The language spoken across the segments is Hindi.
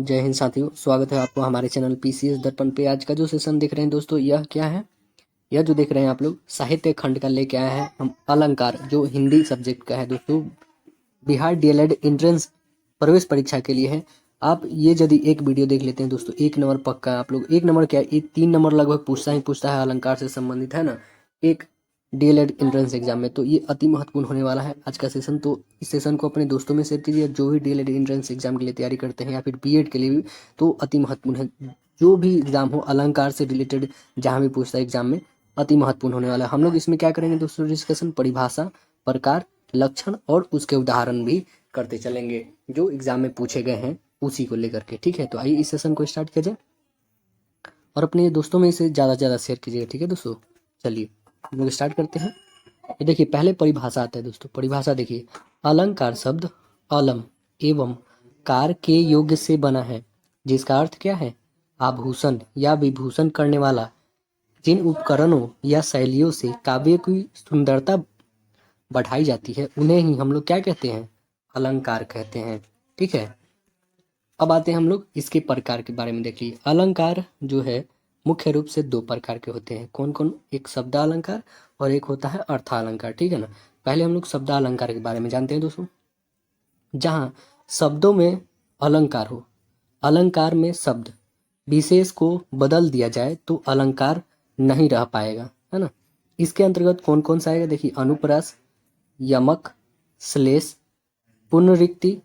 जय हिंद साथियों, स्वागत है आपको हमारे चैनल पीसीएस दर्पण पे। आज का जो सेशन देख रहे हैं दोस्तों, यह क्या है? यह जो देख रहे हैं आप लोग, साहित्य खंड का लेके आए हैं हम अलंकार, जो हिंदी सब्जेक्ट का है दोस्तों। बिहार डीएलएड एंट्रेंस प्रवेश परीक्षा के लिए है। आप ये यदि एक वीडियो देख लेते हैं दोस्तों, 1 नंबर पक्का है। आप लोग 1 नंबर क्या, ये 3 नंबर लगभग पूछता है अलंकार से संबंधित, है ना, एक डीएलएड एंट्रेंस एग्जाम में। तो ये अति महत्वपूर्ण होने वाला है आज का सेशन। तो इस सेशन को अपने दोस्तों में शेयर कीजिए, जो भी डीएलएड एंट्रेंस एग्जाम के लिए तैयारी करते हैं या फिर बीएड के लिए भी, तो अति महत्वपूर्ण है। जो भी एग्जाम हो अलंकार से रिलेटेड, जहाँ भी पूछता है एग्जाम में, अति महत्वपूर्ण होने वाला है। हम लोग इसमें क्या करेंगे दोस्तों, डिस्कशन, परिभाषा, प्रकार, लक्षण और उसके उदाहरण भी करते चलेंगे, जो एग्जाम में पूछे गए हैं उसी को लेकर के। ठीक है, तो आइए इस सेशन को स्टार्ट किया जाए और अपने दोस्तों में इसे ज़्यादा से ज़्यादा शेयर कीजिएगा। ठीक है दोस्तों, चलिए हम लोग स्टार्ट करते हैं। ये देखिए, पहले परिभाषा आता है दोस्तों। परिभाषा देखिए, अलंकार शब्द अलम एवं कार के योग से बना है, जिसका अर्थ क्या है? आभूषण या विभूषण करने वाला। जिन उपकरणों या शैलियों से काव्य की सुंदरता बढ़ाई जाती है, उन्हें ही हम लोग क्या कहते हैं? अलंकार कहते हैं। ठीक है, अब आते हैं हम लोग इसके प्रकार के बारे में। देखिए, अलंकार जो है मुख्य रूप से 2 प्रकार के होते हैं। कौन कौन? एक शब्दालंकार और एक होता है अर्थालंकार। ठीक है ना। पहले हम लोग शब्दालंकार के बारे में जानते हैं दोस्तों। जहाँ शब्दों में अलंकार हो, अलंकार में शब्द विशेष को बदल दिया जाए तो अलंकार नहीं रह पाएगा, है ना। इसके अंतर्गत कौन कौन सा आएगा? देखिए, अनुप्रास, यमक, श्लेष, पुनरुक्ति,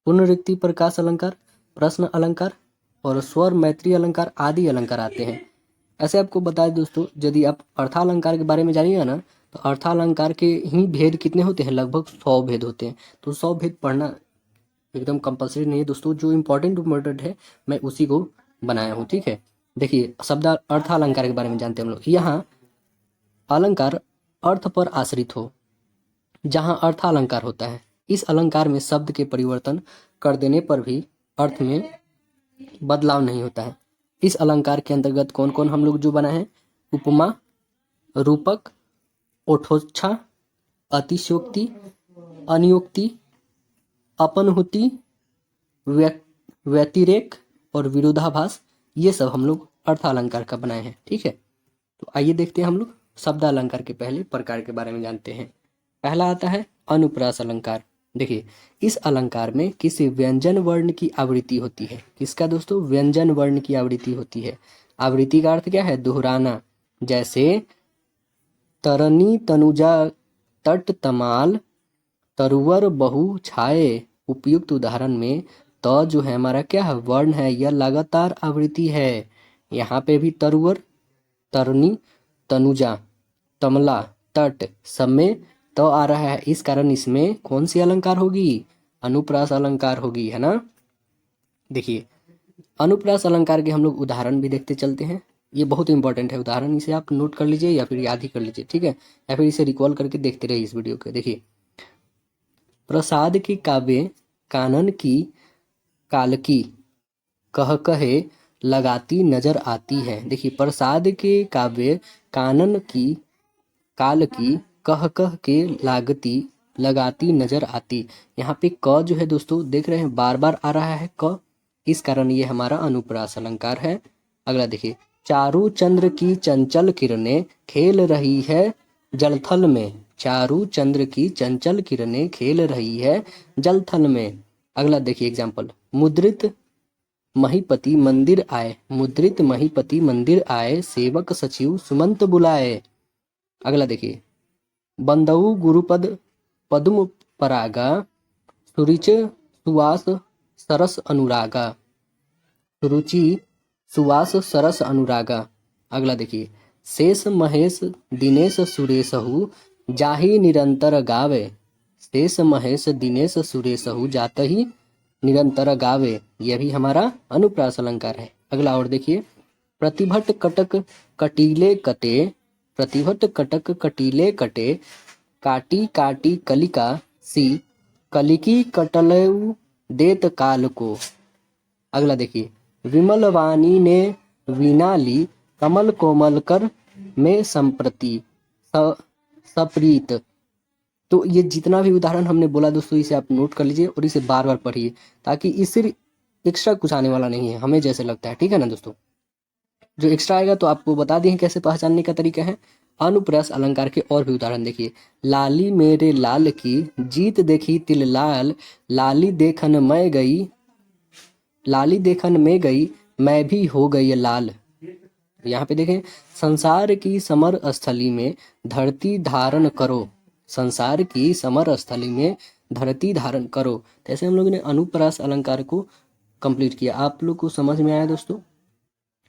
पुनरुक्ति, प्रकाश अलंकार, प्रश्न अलंकार और स्वर मैत्री अलंकार आदि अलंकार आते हैं। ऐसे आपको बता दें दोस्तों, यदि आप अर्थालंकार के बारे में जानिएगा ना, तो अर्थालंकार के ही भेद कितने होते हैं? लगभग 100 भेद होते हैं। तो 100 भेद पढ़ना एकदम कंपलसरी नहीं है दोस्तों, जो इम्पोर्टेंट है मैं उसी को बनाया हूँ। ठीक है, देखिए शब्द अर्थालंकार के बारे में जानते हैं हम लोग। यहाँ अलंकार अर्थ पर आश्रित हो, जहाँ अर्थालंकार होता है, इस अलंकार में शब्द के परिवर्तन कर देने पर भी अर्थ में बदलाव नहीं होता है। इस अलंकार के अंतर्गत कौन कौन हम लोग जो बना है? उपमा, रूपक, ओठोच्छा, अतिशयोक्ति, अनियोक्ति, अपनहुति, व्यतिरेक और विरोधाभास, ये सब हम लोग अर्थालंकार का बनाए हैं। ठीक है, तो आइए देखते हैं हम लोग शब्दालंकार के पहले प्रकार के बारे में जानते हैं। पहला आता है अनुप्रास अलंकार। देखिए, इस अलंकार में किसी व्यंजन वर्ण की आवृत्ति होती है। किसका दोस्तों? व्यंजन वर्ण की आवृत्ति होती है। आवृत्ति का अर्थ क्या है? दोहराना। जैसे तरनी तनुजा तट तमाल तरुवर बहु छाए। उपयुक्त उदाहरण में त जो है हमारा क्या है? वर्ण है, यह लगातार आवृत्ति है। यहाँ पे भी तरुवर, तरनी, तनुजा, तमला, तट सब में तो आ रहा है। इस कारण इसमें कौन सी अलंकार होगी? अनुप्रास अलंकार होगी, है ना। देखिए, अनुप्रास अलंकार के हम लोग उदाहरण भी देखते चलते हैं। ये बहुत इंपॉर्टेंट है उदाहरण, इसे आप नोट कर लीजिए या फिर याद ही कर लीजिए। ठीक है, या फिर इसे रिकॉल करके देखते रहिए इस वीडियो को। देखिए, प्रसाद की काव्य कानन की कालकी कह कहे लगाती नजर आती है। देखिए, प्रसाद के काव्य कानन की काल की कह कह के लागती लगाती नजर आती। यहाँ पे क जो है दोस्तों, देख रहे हैं बार बार आ रहा है क, इस कारण ये हमारा अनुप्रास अलंकार है। अगला देखिए, चारू चंद्र की चंचल किरणें खेल रही है जलथल में। चारू चंद्र की चंचल किरणें खेल रही है जलथल में। अगला देखिए एग्जाम्पल, मुद्रित महीपति मंदिर आए। मुद्रित महीपति मंदिर आए, सेवक सचिव सुमंत बुलाए। अगला देखिए, बंदऊ गुरुपद पद्म परागा सुरुचि सुवास सरस अनुरागा। सुरुचि सुवास सरस अनुरागा। अगला देखिए, शेष महेश दिनेश सुरेशहु जाहि निरंतर गावे। शेष महेश दिनेश सुरेशहु जात ही निरंतर गावे, यह भी हमारा अनुप्रास अलंकार है। अगला और देखिए, प्रतिभट कटक कटीले कटे। प्रतिभट कटक कटीले कटे, काटी काटी कलिका सी कलिकी कटलऊ देत काल को। अगला देखिए, विमल वाणी ने वीणा ली कमल कोमल कर में संप्रति सप्रीत। तो ये जितना भी उदाहरण हमने बोला दोस्तों, इसे आप नोट कर लीजिए और इसे बार बार पढ़िए, ताकि एक्स्ट्रा कुछ आने वाला नहीं है, हमें जैसे लगता है, ठीक है ना दोस्तों। जो एक्स्ट्रा आएगा तो आपको बता दें कैसे पहचानने का तरीका है। अनुप्रास अलंकार के और भी उदाहरण देखिए। लाली मेरे लाल की जीत देखी तिल लाल, लाली देखन मैं गई, लाली देखन में गई मैं भी हो गई लाल। यहाँ पे देखें, संसार की समर स्थली में धरती धारण करो, संसार की समर स्थली में धरती धारण करो। तो ऐसे हम लोगों ने अनुप्रास अलंकार को कंप्लीट किया। आप लोग को समझ में आया दोस्तों?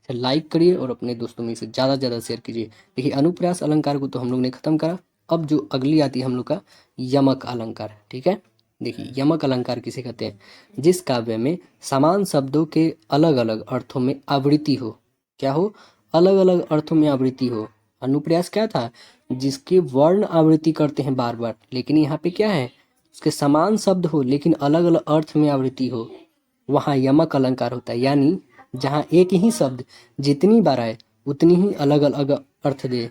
लाइक करिए और अपने दोस्तों में इसे ज़्यादा से ज़्यादा शेयर कीजिए। देखिए, अनुप्रास अलंकार को तो हम लोग ने खत्म करा। अब जो अगली आती है हम लोग का यमक अलंकार, ठीक है। देखिए, यमक अलंकार किसे कहते हैं? जिस काव्य में समान शब्दों के अलग अलग अर्थों में आवृत्ति हो। क्या हो? अलग अलग अर्थों में आवृत्ति हो। अनुप्रास क्या था? जिसके वर्ण आवृत्ति करते हैं बार बार, लेकिन यहाँ पे क्या है, उसके समान शब्द हो लेकिन अलग अलग अर्थ में आवृत्ति हो, वहाँ यमक अलंकार होता है। यानी जहाँ एक ही शब्द जितनी बार आए उतनी ही अलग अलग अर्थ दे।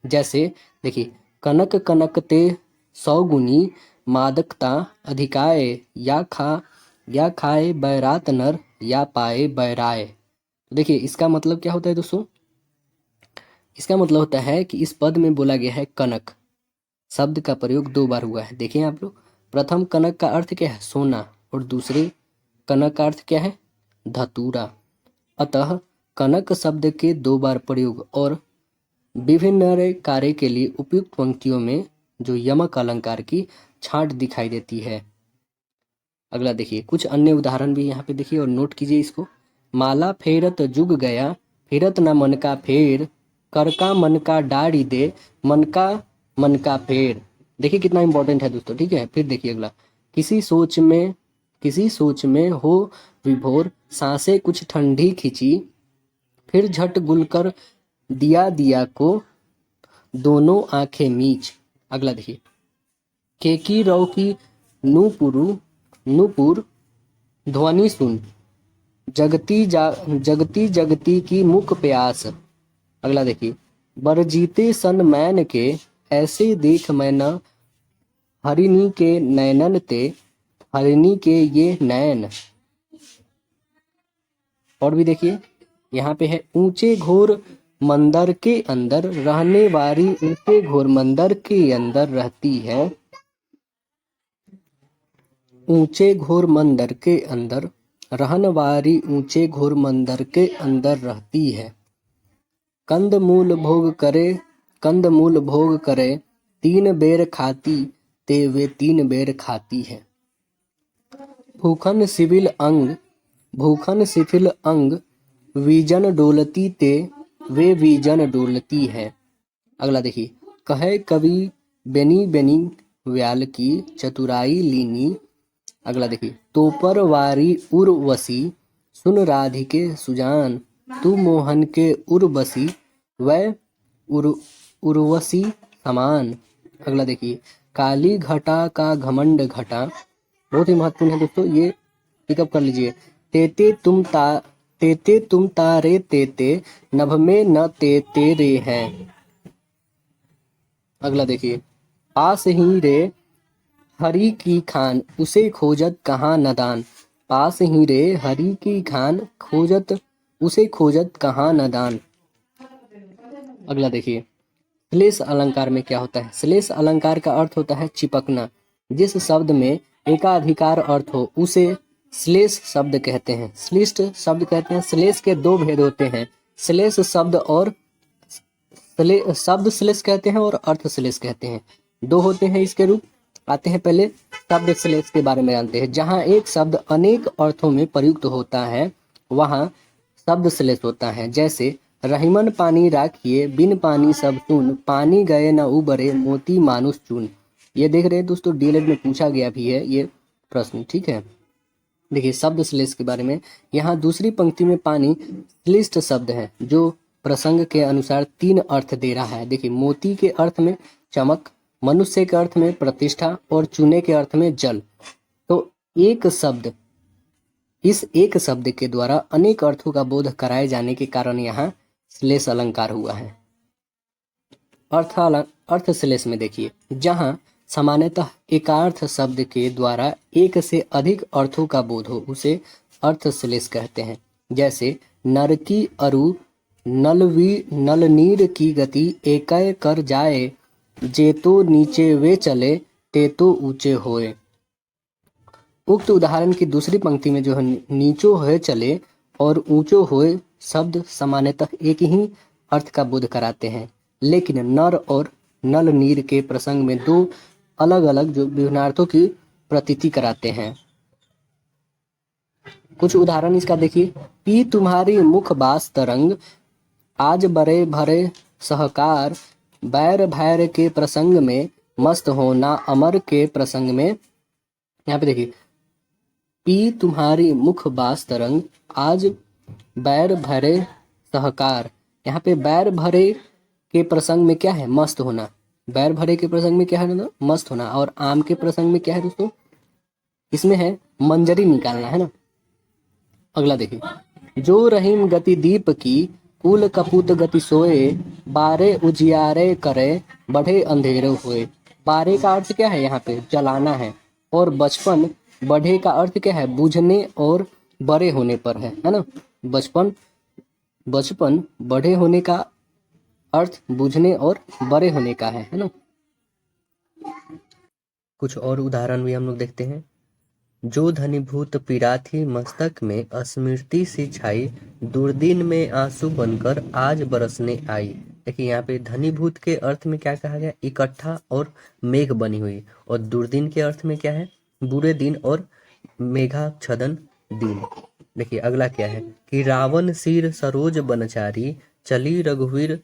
जैसे देखिए, कनक कनकते सौगुनी मादकता अधिकाए, या खाए बैरात नर, या पाए बैराए। तो देखिए, इसका मतलब क्या होता है दोस्तों? इसका मतलब होता है कि इस पद में बोला गया है कनक शब्द का प्रयोग 2 बार हुआ है। देखिए आप लोग, प्रथम कनक का अर्थ क्या है? सोना, और दूसरे कनक का अर्थ क्या है? धतूरा। अतः कनक शब्द के 2 बार प्रयोग और विभिन्न कार्य के लिए उपयुक्त पंक्तियों में जो यमक अलंकार की छांट दिखाई देती है। अगला देखिए, कुछ अन्य उदाहरण भी यहाँ पे देखिए और नोट कीजिए इसको। माला फेरत जुग गया, फेरत न मन का फेर, कर का मन का डाड़ी दे, मन का फेर। देखिए कितना इंपॉर्टेंट है दोस्तों, ठीक है। फिर देखिए अगला, किसी सोच में हो विभोर, सांसें कुछ ठंडी खिंची, फिर झट गुल कर दिया को, दोनों आंखें मीच। अगला देखिए, केकी रौ की नूपुर ध्वनि सुन, जगती की मुख प्यास। अगला देखिए, बरजीते सन मैन के, ऐसे देख मैं न हरिणी के नैनन ते, हरिणी के ये नैन। और भी देखिए, यहाँ पे है, ऊंचे घोर मंदिर के अंदर रहने वाली, ऊंचे घोर मंदिर के अंदर रहती है, ऊंचे घोर मंदिर के अंदर रहने वाली, ऊंचे घोर मंदिर के अंदर रहती है। कंदमूल भोग करे 3 बेर खाती, ते वे 3 बेर खाती है। भूखन शिथिल अंग विजन डोलती, ते वे विजन डोलती है। अगला देखिए, कहे कवि बेनी व्याल की चतुराई लीनी। अगला देखिए, तोपर वारी उर्वशी, सुन राधिके सुजान, तू मोहन के उर्वशी, वह उर्वशी समान। अगला देखिए, काली घटा का घमंड घटा। बहुत ही महत्वपूर्ण है दोस्तों, ये पिकअप कर लीजिए। तेते तुम तारे तेते, नभ में न ते तेरे हैं। अगला देखिए, पास ही रे हरि की खान, उसे खोजत कहाँ नदान। पास ही रे हरि की खान, उसे खोजत कहाँ नदान। अगला देखिए, श्लेष अलंकार में क्या होता है? श्लेष अलंकार का अर्थ होता है चिपकना। जिस शब्द में एकाधिकार अर्थ हो उसे श्लेष शब्द कहते हैं, श्लिष्ट शब्द कहते हैं। श्लेष के 2 भेद होते हैं, श्लेष शब्द और शब्द श्लेष कहते हैं और अर्थ श्लेष कहते हैं। 2 होते हैं इसके रूप। आते हैं पहले शब्द श्लेष के बारे में जानते हैं। जहाँ एक शब्द अनेक अर्थों में प्रयुक्त होता है वहाँ शब्द श्लेष होता है। जैसे रहीमन पानी राखिए, बिन पानी सब सुन, पानी गए न उबरे, मोती मानुष चून। ये देख रहे हैं दोस्तों, डीएलएड में पूछा गया भी है ये प्रश्न, ठीक है। देखिए शब्द श्लेष के बारे में, यहाँ दूसरी पंक्ति में पानी श्लिष्ट शब्द है जो प्रसंग के अनुसार 3 अर्थ दे रहा है। देखिए, मोती के अर्थ में चमक, मनुष्य के अर्थ में प्रतिष्ठा, और चूने के अर्थ में जल। तो इस एक शब्द के द्वारा अनेक अर्थों का बोध कराए जाने के कारण यहाँ श्लेष अलंकार हुआ है। अर्थ श्लेष में देखिए, जहाँ सामान्यतः एकार्थ शब्द के द्वारा एक से अधिक अर्थों का बोध हो उसे अर्थश्लेष कहते हैं। जैसे नर की अरु नल नीर की गति एकै कर जाए, जेतो नीचे वे चले तेतो ऊंचे होए। उक्त उदाहरण की दूसरी पंक्ति में जो है नीचो होए चले और ऊंचो होए शब्द सामान्यतः एक ही अर्थ का बोध कराते हैं, लेकिन नर और नल नीर के प्रसंग में दो अलग अलग जो विभिन्नार्थों की प्रतीति कराते हैं। कुछ उदाहरण इसका देखिए। पी तुम्हारी मुख बास तरंग, आज बड़े भरे सहकार, बैर भैर के प्रसंग में मस्त होना अमर के प्रसंग में। यहाँ पे देखिए पी तुम्हारी मुख बास तरंग, आज बैर भरे सहकार। यहाँ पे बैर भरे के प्रसंग में क्या है? मस्त होना। बैर भरे के प्रसंग में क्या है ना? मस्त होना। और आम के प्रसंग में क्या है दोस्तों? इसमें है मंजरी निकालना, है ना। अगला देखिए। जो रहीम गति दीप की, कुल कपूत गति सोए, बारे उजियारे करे, बढ़े अंधेरे हुए। बारे का अर्थ क्या है? यहाँ पे जलाना है। और बचपन, बढ़े का अर्थ क्या है? बूझने और बड़े होने पर है ना। बचपन बढ़े होने का अर्थ बूझने और बड़े होने का है ना। कुछ और उदाहरण भी हम लोग देखते हैं। जो धनीभूत पिराथी मस्तक में, स्मृति सी छाई, दुर्दिन में आंसू बनकर आज बरसने आई। देखिए यहाँ पे धनीभूत के अर्थ में क्या कहा गया? इकट्ठा और मेघ बनी हुई। और दुर्दिन के अर्थ में क्या है? बुरे दिन और मेघाच्छदन दिन। देखिए अगला क्या है कि रावण सिर सरोज बनचारी, चली रघुवीर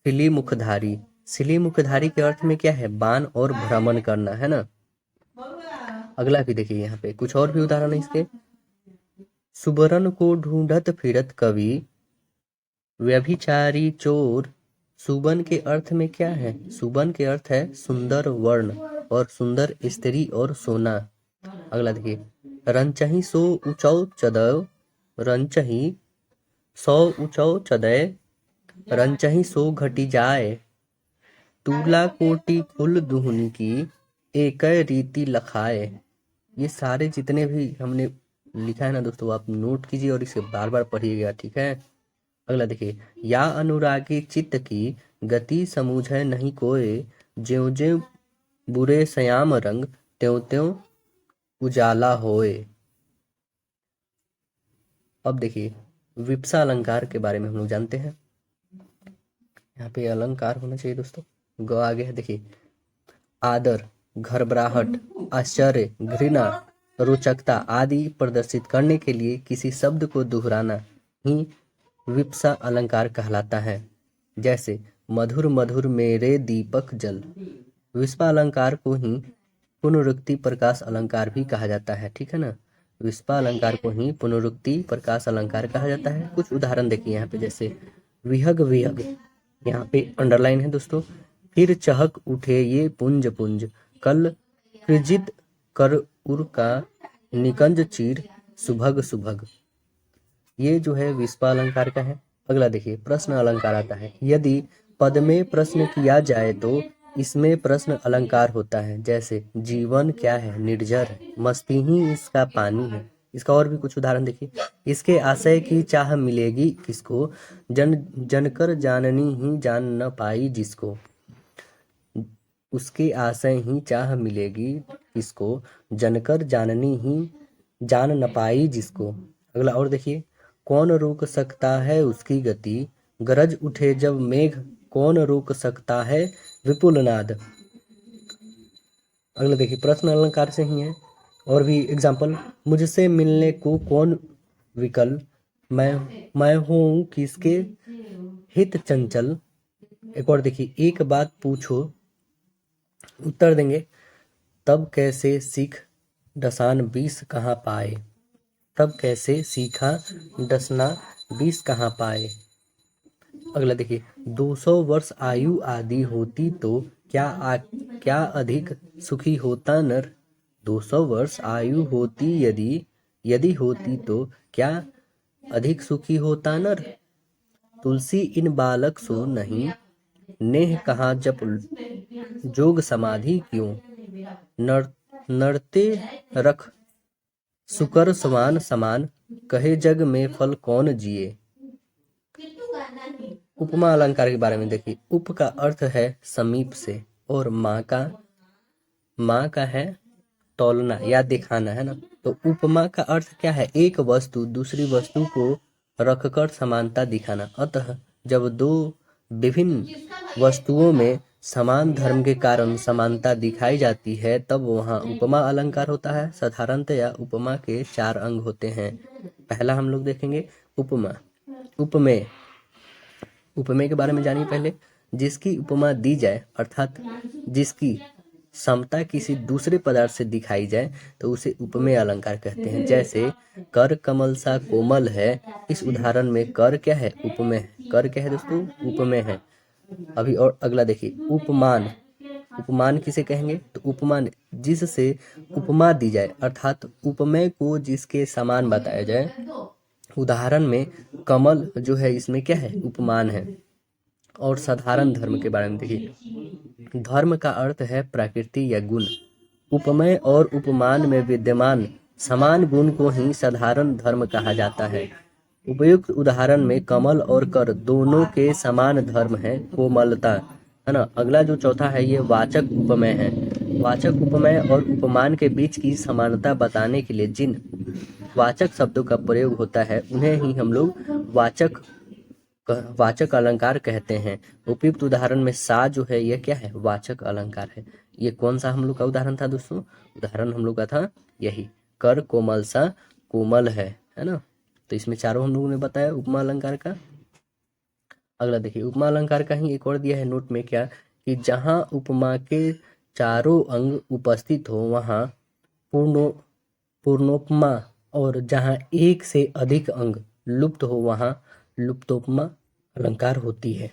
सिली मुखधारी। सिली मुखधारी के अर्थ में क्या है? बाण और भ्रमण करना, है ना। अगला भी देखिए यहाँ पे कुछ और भी उदाहरण है इसके। सुबरन को ढूंढत फिरत कवि, व्यभिचारी चोर। सुबन के अर्थ में क्या है? सुबन के अर्थ है सुंदर वर्ण और सुंदर स्त्री और सोना। अगला देखिए। रंचही सो ऊंचौ चदय, रंचही सौ ऊंचौ चदय, रंचही सो घटी जाए, तुला कोटि फुल दुहनी की, एक रीति लखाए। ये सारे जितने भी हमने लिखा है ना दोस्तों, आप नोट कीजिए और इसे बार बार पढ़िएगा, ठीक है। अगला देखिए। या अनुरागी चित्त की, गति समूझे नहीं कोय, ज्यों ज्यों बुरे श्याम रंग, त्यों त्यों उजाला होए। अब देखिए विप्सा अलंकार के बारे में हम लोग जानते हैं। यहाँ पे अलंकार होना चाहिए दोस्तों। ग आगे है देखिए। आदर, घबराहट, आश्चर्य, घृणा, रोचकता आदि प्रदर्शित करने के लिए किसी शब्द को दोहराना ही विप्सा अलंकार कहलाता है। जैसे मधुर मधुर मेरे दीपक जल। विप्सा अलंकार को ही पुनरुक्ति प्रकाश अलंकार भी कहा जाता है, ठीक है ना। विप्सा अलंकार को ही पुनरुक्ति प्रकाश अलंकार कहा जाता है। कुछ उदाहरण देखिए यहाँ पे। जैसे विहग विहग, यहाँ पे अंडरलाइन है दोस्तों। फिर चहक उठे ये पुंज पुंज, कल कृजित कर उर का, निकंज चीर सुभग सुभग। ये जो है विस्पा अलंकार का है। अगला देखिए प्रश्न अलंकार आता है। यदि पद में प्रश्न किया जाए तो इसमें प्रश्न अलंकार होता है। जैसे जीवन क्या है? निर्जर है, मस्ती ही इसका पानी है। इसका और भी कुछ उदाहरण देखिए। इसके आशय की चाह मिलेगी किसको, जनकर जाननी ही जान न पाई जिसको। उसके आशय ही चाह मिलेगी किसको, जनकर जाननी ही जान न पाई जिसको। अगला और देखिए। कौन रोक सकता है उसकी गति, गरज उठे जब मेघ, कौन रोक सकता है विपुल नाद। अगला देखिए प्रश्न अलंकार से ही है। और भी एग्जाम्पल। मुझसे मिलने को कौन विकल, मैं हूँ किसके हित चंचल। एक और देखिए। एक बात पूछो उत्तर देंगे, तब कैसे सीख डसान 20 कहाँ पाए। तब कैसे सीखा डसना 20 कहाँ पाए। अगला देखिए। 200 वर्ष आयु आदि होती तो क्या अधिक सुखी होता नर। 200 वर्ष आयु होती यदि होती तो क्या अधिक सुखी होता नर। तुलसी इन बालक सो नहीं, नेह कहाँ जप जोग समाधि क्यों। नरते रख सुकर समान समान, कहे जग में फल कौन जिए। उपमा अलंकार के बारे में देखिए। उप का अर्थ है समीप से, और माँ का है तौलना या दिखाना, है ना। तो उपमा का अर्थ क्या है, एक वस्तु दूसरी वस्तु को रखकर समानता दिखाना। अतः जब दो विभिन्न वस्तुओं में समान धर्म के कारण समानता दिखाई जाती है, तब वहाँ उपमा अलंकार होता है। साधारणतया उपमा के 4 अंग होते हैं। पहला हम लोग देखेंगे उपमा। उपमेय। उपमेय के बारे में जानिए पहले। जिसकी उपमा दी जाए, अर्थात जिसकी समता किसी दूसरे पदार्थ से दिखाई जाए, तो उसे उपमेय अलंकार कहते हैं। जैसे कर कमल सा कोमल है, इस उदाहरण में कर क्या है, उपमेय है। कर क्या है दोस्तों, उपमेय है। अभी और अगला देखिए, उपमान। उपमान किसे कहेंगे, तो उपमान जिससे उपमा दी जाए, अर्थात उपमेय को जिसके समान बताया जाए। उदाहरण में कमल जो है, इसमें क्या है, उपमान है। और साधारण धर्म के बारे में देखिए। धर्म का अर्थ है प्रकृति या गुण। उपमेय और उपमान में विद्यमान समान गुण को ही साधारण धर्म कहा जाता है। उपयुक्त उदाहरण में कमल और कर दोनों के समान धर्म है, कोमलता, है ना। अगला जो चौथा है, ये वाचक उपमेय है। वाचक उपमेय और उपमान के बीच की समानता बताने के लिए जिन वाचक शब्दों का प्रयोग होता है, उन्हें ही हम लोग वाचक अलंकार कहते हैं। उपयुक्त उदाहरण में सा जो है, यह क्या है, वाचक अलंकार है। ये कौन सा हम लोग का उदाहरण था दोस्तों, उदाहरण हम लोग का था यही, कर कोमल सा कोमल है ना। तो इसमें चारों हम लोगों ने बताया उपमा अलंकार का। अगला देखिए, उपमा अलंकार का ही एक और दिया है नोट में, क्या कि जहां उपमा के चारों अंग उपस्थित हो वहां पूर्णोपमा, और जहां एक से अधिक अंग लुप्त हो वहां लुप्तोपमा अलंकार होती है।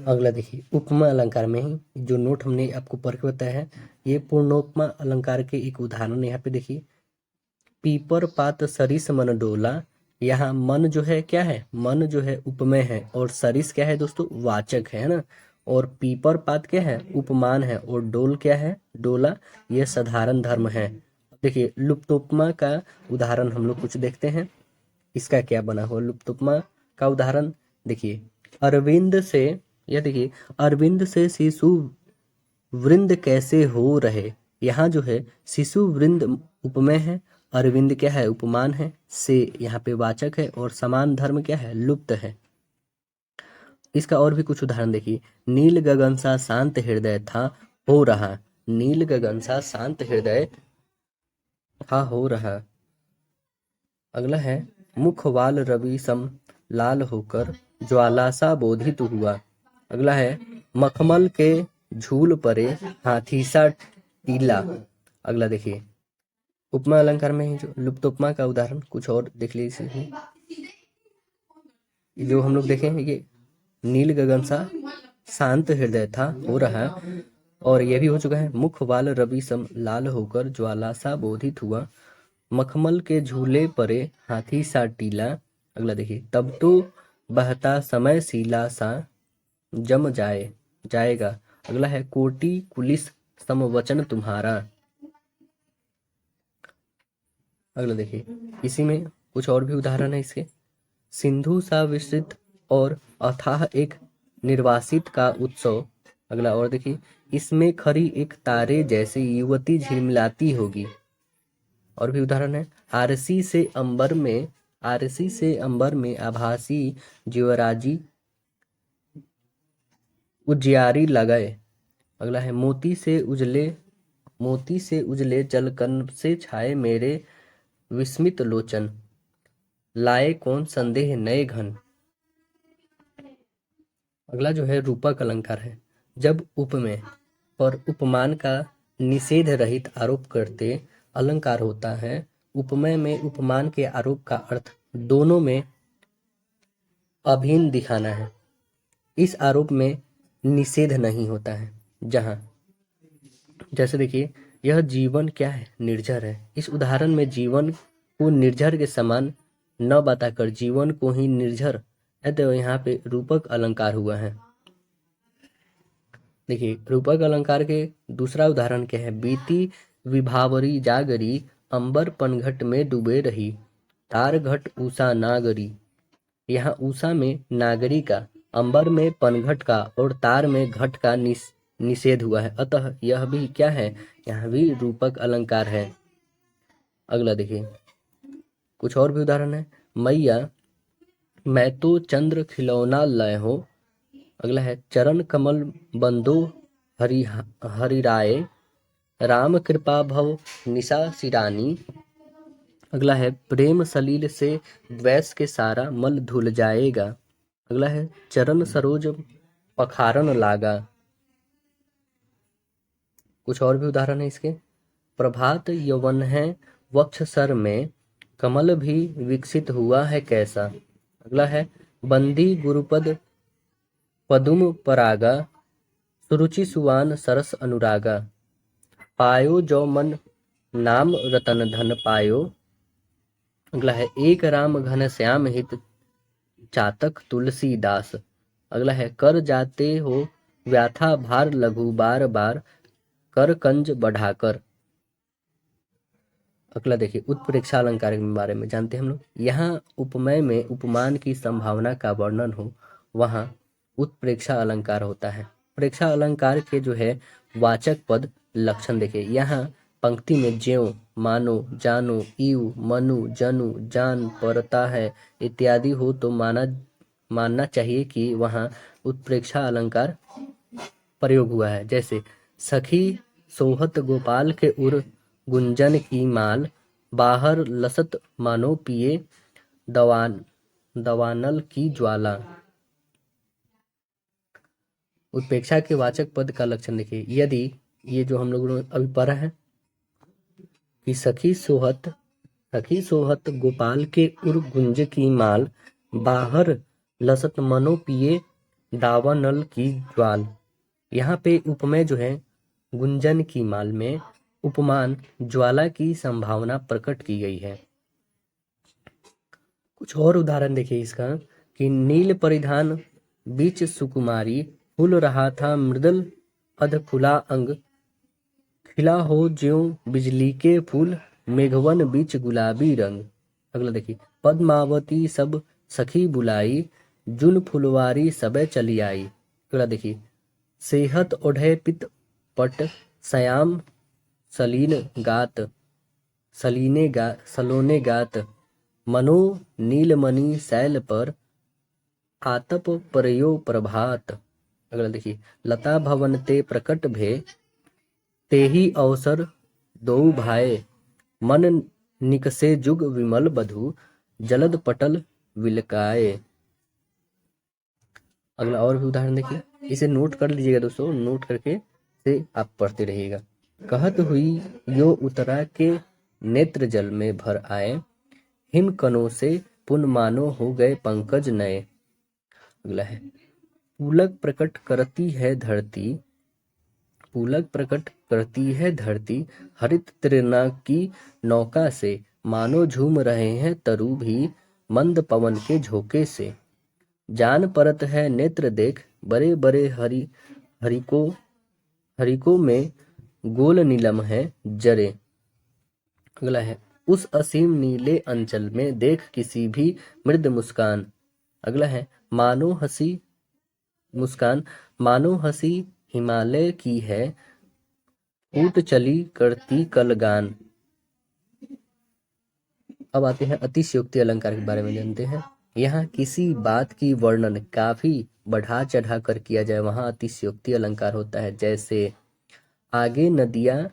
अगला देखिए, उपमा अलंकार में ही जो नोट हमने आपको पढ़ के बताया है, ये पूर्णोपमा अलंकार के एक उदाहरण यहाँ पे देखिए। पीपर पात सरिस मन डोला। यहाँ मन जो है क्या है, मन जो है उपमेय है, और सरिस क्या है दोस्तों, वाचक है ना। और पीपर पात क्या है, उपमान है, और डोल क्या है, डोला, ये साधारण धर्म है। देखिए, लुप्तोपमा का उदाहरण हम लोग कुछ देखते हैं। इसका क्या बना हुआ लुप्तोपमा का उदाहरण देखिए। अरविंद से, यह देखिए, अरविंद से शिशु वृंद कैसे हो रहे। यहाँ जो है शिशु वृंद उपमेय है, अरविंद क्या है, उपमान है, से यहाँ पे वाचक है, और समान धर्म क्या है, लुप्त है। इसका और भी कुछ उदाहरण देखिए। नील गगन सा शांत हृदय था, हो रहा। नील गगन सा शांत हृदय था, हो रहा। अगला है मुखवाल रवि सम लाल होकर ज्वाला सा बोधित हुआ। अगला है मखमल के झूल परे हाथी सा टीला। अगला देखिए, उपमा अलंकार में ही जो लुप्तोपमा का उदाहरण कुछ और देख लीजिए। जो हम लोग देखें, ये नील गगन सा शांत हृदय था, हो रहा। और यह भी हो चुका है, मुख वाल रवि सम लाल होकर ज्वाला सा बोधित हुआ। मखमल के झूले परे हाथी सा टीला। अगला देखिए, तब तो बहता समय सीला सा जम जाएगा। अगला है कोटि कुलिस समवचन तुम्हारा। अगला देखिए, इसी में कुछ और भी उदाहरण है इसके। सिंधु सा विस्तृत और अथाह एक निर्वासित का उत्सव। अगला और देखिए, इसमें खरी एक तारे जैसी युवती झिलमिलाती होगी। और भी उदाहरण है, आरसी से अंबर में आभासी ज्योराजी उजियारी लगाए। अगला है मोती से उजले जलकन से छाए मेरे विस्मित लोचन, लाए कौन संदेह नए घन। अगला जो है रूपक अलंकार है। जब उपमेय और उपमान का निषेध रहित आरोप करते अलंकार होता है। उपमेय में उपमान के आरोप का अर्थ दोनों में अभिन्न दिखाना है। इस आरोप में निषेध नहीं होता है। जहां जैसे देखिए, यह जीवन क्या है, निर्झर है। इस उदाहरण में जीवन को निर्झर के समान न बताकर जीवन को ही निर्झर है, तो यहाँ पे रूपक अलंकार हुआ है। देखिए, रूपक अलंकार के दूसरा उदाहरण क्या है, बीती विभावरी जागरी अंबर पनघट में डूबे रही, तार घट उषा नागरी। यहाँ उषा में नागरी का, अंबर में पनघट का और तार में घट का निषेध हुआ है, अतः यह भी क्या है, यहाँ भी रूपक अलंकार है। अगला देखिए, कुछ और भी उदाहरण है। मैया मैं तो चंद्र खिलौना लय हो। अगला है चरण कमल बंदो हरि राय, राम कृपा भव निशा सिरानी। अगला है प्रेम सलील से द्वेष के सारा मल धुल जाएगा। अगला है चरण सरोज पखारन लागा। कुछ और भी उदाहरण है इसके। प्रभात यौवन है वक्ष सर में, कमल भी विकसित हुआ है कैसा। अगला है बंदी गुरुपद पदुम परागा, सुरुचि सुवान सरस अनुरागा। पायो जो मन नाम रतन धन पायो। अगला है एक राम घन श्याम हित, चातक तुलसीदास। अगला है कर जाते हो व्याथा भार लघु बार बार, कर कंज बढ़ाकर। अगला देखिए उत्प्रेक्षा अलंकार के बारे में जानते हैं हम लोग। यहाँ उपमेय में उपमान की संभावना का वर्णन हो, वहाँ उत्प्रेक्षा अलंकार होता है। प्रेक्षा अलंकार के जो है वाचक पद लक्षण देखिए, यहाँ पंक्ति में ज्यों, मानो, जानो, इव, मनु, जनु, जान पड़ता है इत्यादि हो तो मानना चाहिए कि वहाँ उत्प्रेक्षा अलंकार प्रयोग हुआ है। जैसे सखी सोहत गोपाल के उर, गुंजन की माल, बाहर लसत मानो पिए, दवानल की ज्वाला। उत्प्रेक्षा के वाचक पद का लक्षण देखिए, यदि ये जो हम लोगों ने अभी पढ़ा है कि सखी सोहत गोपाल के उर गुंज की माल, बाहर लसत मनो पिए, दावानल की ज्वाल। यहाँ पे उपमेय जो है गुंजन की माल में उपमान ज्वाला की संभावना प्रकट की गई है। कुछ और उदाहरण देखिए इसका कि नील परिधान बीच सुकुमारी, फूल रहा था मृदल अध खुला अंग, खिला हो ज्यों बिजली के फूल, मेघवन बीच गुलाबी रंग। अगला देखिए पद्मावती सब सखी बुलाई, जुन फुलवारी सबे चली आई। अगला देखिए सेहत ओढ़े पित पट, श्याम सलोने गात, मनो नीलमणि शैल पर, आतप परयो प्रभात। अगला देखिए लता भवन ते प्रकट भे, तेहि अवसर दो भाई, मन निकसे जुग विमल बधु, जलद पटल विलकाए। अगला और भी उदाहरण देखिए, इसे नोट कर लीजिएगा दोस्तों, नोट करके से आप पढ़ते रहिएगा। कहत हुई यो उतरा के नेत्र जल में भर आए, हिम कणों से पुन मानो हो गए पंकज नए। अगला है पुलक प्रकट करती है धरती, हरित त्रिना की नौका से, मानो झूम रहे हैं तरु भी मंद पवन के झोंके से। जान परत है नेत्र देख, बड़े बड़े हरिको में गोल नीलम है जरे। अगला है उस असीम नीले अंचल में देख किसी भी मृद मुस्कान। अगला है मानो हंसी हिमालय की है, ऊट चली करती कलगान। अब आते हैं अतिशयोक्ति अलंकार के बारे में जानते हैं। यहाँ किसी बात की वर्णन काफी बढ़ा चढ़ा कर किया जाए, वहां अतिशयोक्ति अलंकार होता है। जैसे आगे नदियां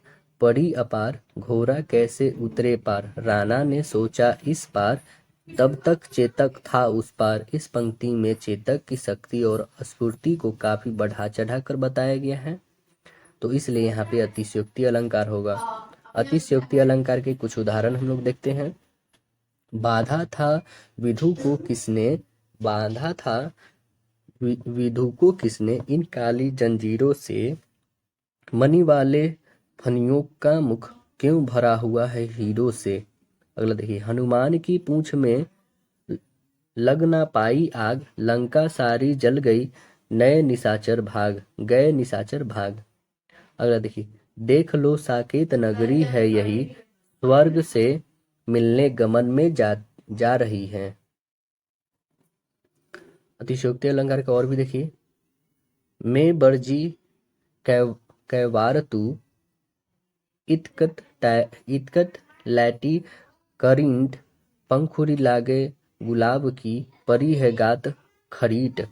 पड़ी अपार, घोड़ा कैसे उतरे पार, राणा ने सोचा इस पार, तब तक चेतक था उस पार। इस पंक्ति में चेतक की शक्ति और स्फूर्ति को काफी बढ़ा चढ़ा कर बताया गया है, तो इसलिए यहाँ पे अतिशयोक्ति अलंकार होगा। अतिशयोक्ति अलंकार के कुछ उदाहरण हम लोग देखते हैं। बांधा था विधु को किसने इन काली जंजीरों से, मणि वाले फनियों का मुख क्यों भरा हुआ है हीरो से। अगला देखिए हनुमान की पूंछ में लग ना पाई आग, लंका सारी जल गई गए निशाचर भाग। अगला देखिए देख लो साकेत नगरी है यही, स्वर्ग से मिलने गमन में जा रही है। अतिशयोक्ति अलंकार का और भी देखिए, मैं बरजी कैवार तू इतकत लैटी करिंट पंखुरी लागे गुलाब की परी है गात खरीट।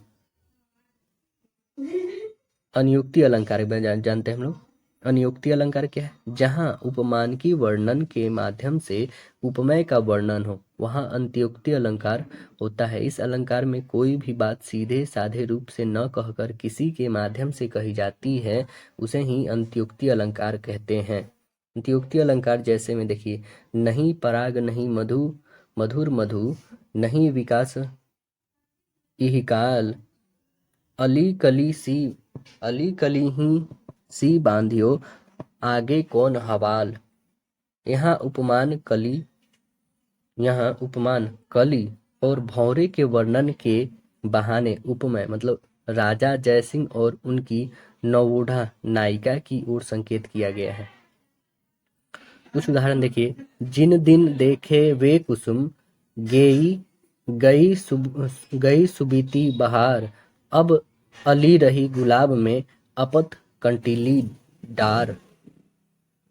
अनुयुक्ति अलंकार में जानते हैं हम लोग। अनुयुक्ति अलंकार क्या है? जहाँ उपमान की वर्णन के माध्यम से उपमेय का वर्णन हो वहाँ अंत्योक्ति अलंकार होता है। इस अलंकार में कोई भी बात सीधे साधे रूप से न कहकर किसी के माध्यम से कही जाती है, उसे ही अंत्योक्ति अलंकार कहते हैं। अंत्योक्ति अलंकार जैसे में देखिए, नहीं पराग नहीं मधुर मधु, नहीं विकास इहिकाल, अली कली ही सी बांधियो आगे कौन हवाल। यहाँ उपमान कली और भौरे के वर्णन के बहाने उपमेय मतलब राजा जयसिंह और उनकी नवोढ़ा नायिका की ओर संकेत किया गया है। कुछ उदाहरण देखिए, जिन दिन देखे वे कुसुम, गई सुबीती बहार, अब अली रही गुलाब में अपत कंटीली डार।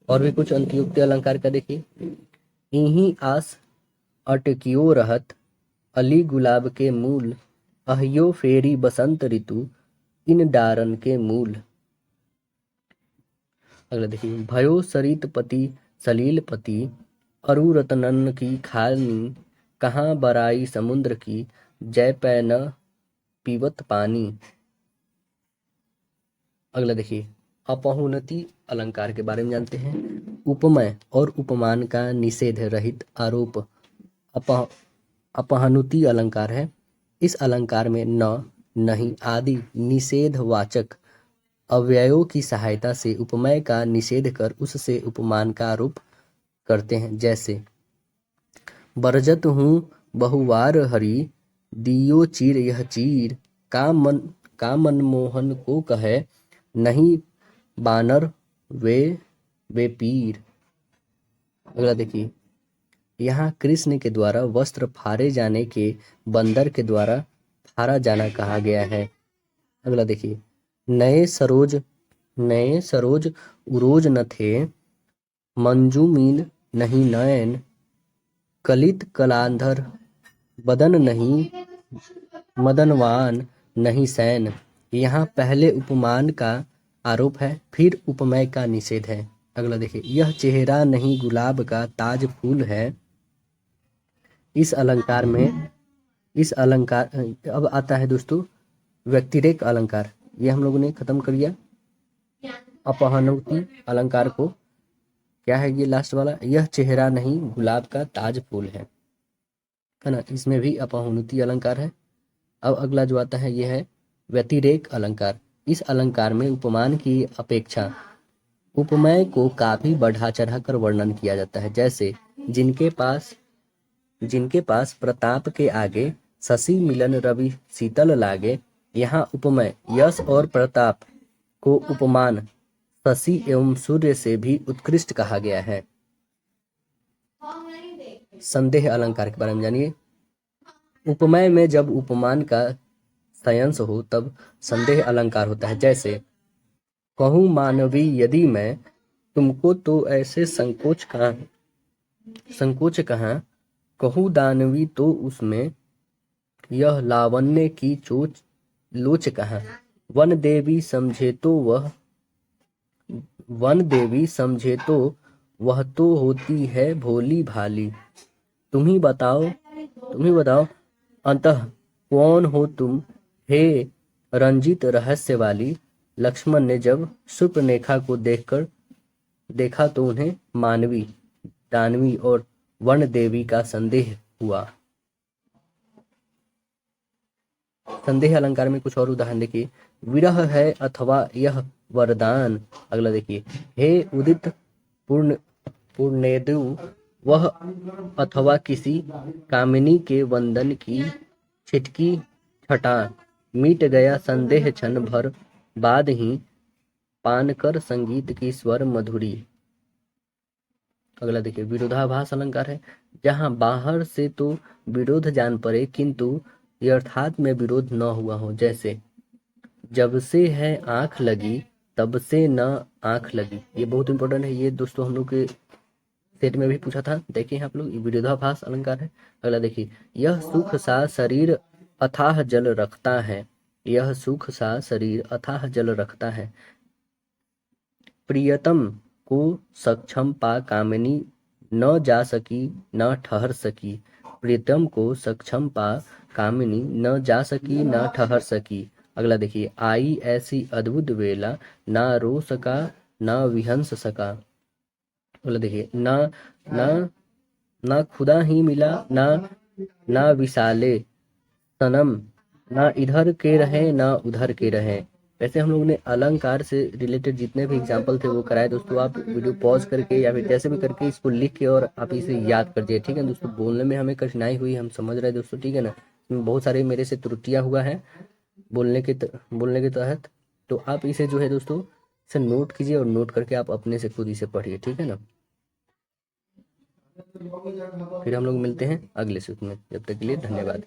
और भी कुछ अंत्योक्ति अलंकार का देखिए, इहीं आस अटकियो रहत, अली गुलाब के मूल, अहियो फेरी बसंत ऋतु, इन डारन के मूल। अगला देखिए, भयो सरित पति सलील पति, अरु रतनन की खानी, कहाँ बराई समुद्र की, जय पै न पीवत पानी। अगला देखिए, अपहुनति अलंकार के बारे में जानते हैं। उपमेय और उपमान का निषेध रहित आरोप अपहनुति अलंकार है। इस अलंकार में न, नहीं आदि निषेधवाचक अव्ययों की सहायता से उपमेय का निषेध कर उससे उपमान का आरोप करते हैं। जैसे, बरजत हूँ बहुवार हरि, दियो चीर यह चीर, का मनमोहन को कहे, नहीं बानर वे पीर। अगला देखिए, यहाँ कृष्ण के द्वारा वस्त्र फाड़े जाने के बंदर के द्वारा फाड़ा जाना कहा गया है। अगला देखिए, नए सरोज उरोज न थे, मंजूमीन नहीं नयन, कलित कलांधर बदन नहीं, मदनवान नहीं सैन। यहाँ पहले उपमान का आरोप है, फिर उपमेय का निषेध है। अगला देखिए, यह चेहरा नहीं गुलाब का ताज फूल है। इस अलंकार अब आता है दोस्तों व्यतिरेक अलंकार। ये हम लोगों ने खत्म कर लिया अपहनुति अलंकार को। क्या है ये लास्ट वाला, यह चेहरा नहीं गुलाब का ताज फूल है ना। इसमें भी अपहनुति अलंकार है। अब अगला जो आता है यह है व्यतिरेक अलंकार। इस अलंकार में उपमान की अपेक्षा उपमेय को काफी बढ़ा चढ़ा कर वर्णन किया जाता है। जैसे, जिनके पास प्रताप के आगे शशि मिलन रवि शीतल लागे। यहाँ उपमेय यश और प्रताप को उपमान शशि एवं सूर्य से भी उत्कृष्ट कहा गया है। संदेह अलंकार के बारे में जानिए। उपमेय में जब उपमान का संयंस हो तब संदेह अलंकार होता है। जैसे, कहूँ मानवी यदि मैं, तुमको तो ऐसे संकोच कहाँ, कहूँ दानवी तो उसमें, यह लावण्य की लोच कहाँ। वन देवी समझे तो वह तो होती है भोली भाली। तुम्ही बताओ अंतः कौन हो तुम, हे रंजित रहस्य वाली। लक्ष्मण ने जब शूर्पणखा को देखा तो उन्हें मानवी, दानवी और वन देवी का संदेह हुआ। संदेह अलंकार में कुछ और उदाहरण देखिए। विरह है अथवा यह वरदान। अगला देखिए, हे उदित पूर्णेदु, वह अथवा किसी कामिनी के वंदन की छिटकी छटा। मिट गया संदेह क्षण भर बाद ही, पान कर संगीत की स्वर मधुरी। अगला देखिए, विरोधाभास अलंकार है, जहाँ बाहर से तो विरोध जान पड़े किंतु यथार्थ में विरोध न हुआ हो। जैसे जब से है आंख लगी तब से न आंख लगी। ये बहुत इंपॉर्टेंट है, ये दोस्तों हम लोग के सेट में भी पूछा था। देखिए आप लोग, ये विरोधाभास अलंकार है। अगला देखिए, यह सुख सा शरीर अथाह जल रखता है, यह सुख सा शरीर अथाह जल रखता है, प्रियतम को सक्षम पा कामिनी न जा सकी न ठहर सकी। प्रियतम को सक्षम पा कामिनी न जा सकी न ठहर सकी। अगला देखिए, आई ऐसी अद्भुत वेला ना रो सका ना विहंस सका। अगला देखिए, ना ना ना खुदा ही मिला ना ना विशाले सनम, ना इधर के रहे ना उधर के रहे। वैसे हम लोगों ने अलंकार से रिलेटेड जितने भी एग्जाम्पल थे वो कराए दोस्तों। आप वीडियो पॉज करके या फिर जैसे भी करके इसको लिख के और आप इसे याद कर दिए, ठीक है दोस्तों। बोलने में हमें कठिनाई हुई, हम समझ रहे हैं दोस्तों, ठीक है ना। इसमें बहुत सारे मेरे से त्रुटियां हुआ है बोलने के तहत। तो आप इसे जो है दोस्तों, इसे नोट कीजिए और नोट करके आप अपने से खुद इसे पढ़िए, ठीक है ना। फिर हम लोग मिलते हैं अगले सूत्र में, जब तक के लिए धन्यवाद।